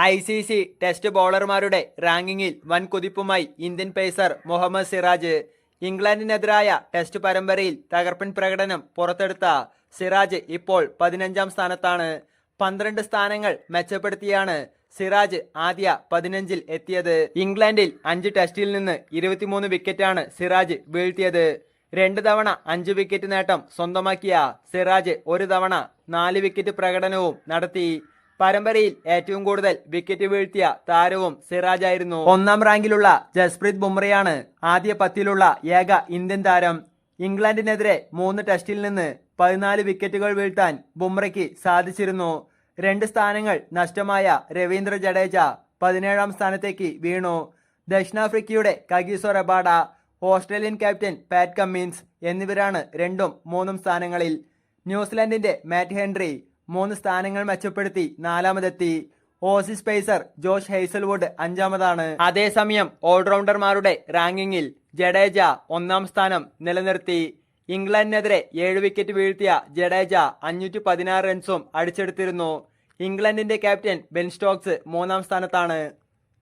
ICC test ബൗളർമാരുടെ റാങ്കിങ്ങിൽ വൻ കുതിപ്പുമായി Indian pacer Muhammad Siraj. ഇംഗ്ലണ്ടിനെതിരായ ടെസ്റ്റ് പരമ്പരയിൽ തകർപ്പൻ പ്രകടനം പുറത്തെടുത്ത സിറാജ് ഇപ്പോൾ 15ാം സ്ഥാനത്താണ്. 12 സ്ഥാനങ്ങൾ മെച്ചപ്പെടുത്തിയാണ് സിറാജ് ആദ്യ 15ൽ എത്തിയത്. ഇംഗ്ലണ്ടിൽ 5 ടെസ്റ്റിൽ നിന്ന് 23 വിക്കറ്റാണ് സിറാജ് വീഴ്ത്തിയത്. 2 തവണ 5 വിക്കറ്റ് നേട്ടം സ്വന്തമാക്കിയ സിറാജ് ഒരു തവണ 4 വിക്കറ്റ് പ്രകടനവും നടത്തി. പരമ്പരയിൽ ഏറ്റവും കൂടുതൽ വിക്കറ്റ് വീഴ്ത്തിയ താരവും സിറാജായിരുന്നു. 1ാം റാങ്കിലുള്ള ജസ്പ്രീത് ബുംറയാണ് ആദ്യ 10ലുള്ള ഏക ഇന്ത്യൻ താരം. ഇംഗ്ലണ്ടിനെതിരെ 3 ടെസ്റ്റിൽ നിന്ന് 14 വിക്കറ്റുകൾ വീഴ്ത്താൻ ബുംറയ്ക്ക് സാധിച്ചിരുന്നു. 2 സ്ഥാനങ്ങൾ നഷ്ടമായ രവീന്ദ്ര ജഡേജ 17ാം സ്ഥാനത്തേക്ക് വീണു. ദക്ഷിണാഫ്രിക്കയുടെ Kagiso Rabada, Australian captain Pat Cummins എന്നിവരാണ് 2ഉം 3ഉം സ്ഥാനങ്ങളിൽ. ന്യൂസിലൻഡിന്റെ മാറ്റ് ഹെൻറി 3 സ്ഥാനങ്ങൾ മെച്ചപ്പെടുത്തി 4ാമതെത്തി. ഓസീസ് പേസർ ജോഷ് ഹെയ്സൽവുഡ് 5ാമതാണ്. അതേസമയം ഓൾറൗണ്ടർമാരുടെ റാങ്കിങ്ങിൽ ജഡേജ 1ാം സ്ഥാനം നിലനിർത്തി. ഇംഗ്ലണ്ടിനെതിരെ 7 വിക്കറ്റ് വീഴ്ത്തിയ ജഡേജ 516 റൺസും അടിച്ചെടുത്തിരുന്നു. ഇംഗ്ലണ്ടിന്റെ ക്യാപ്റ്റൻ ബെൻ സ്റ്റോക്സ് 3ാം സ്ഥാനത്താണ്.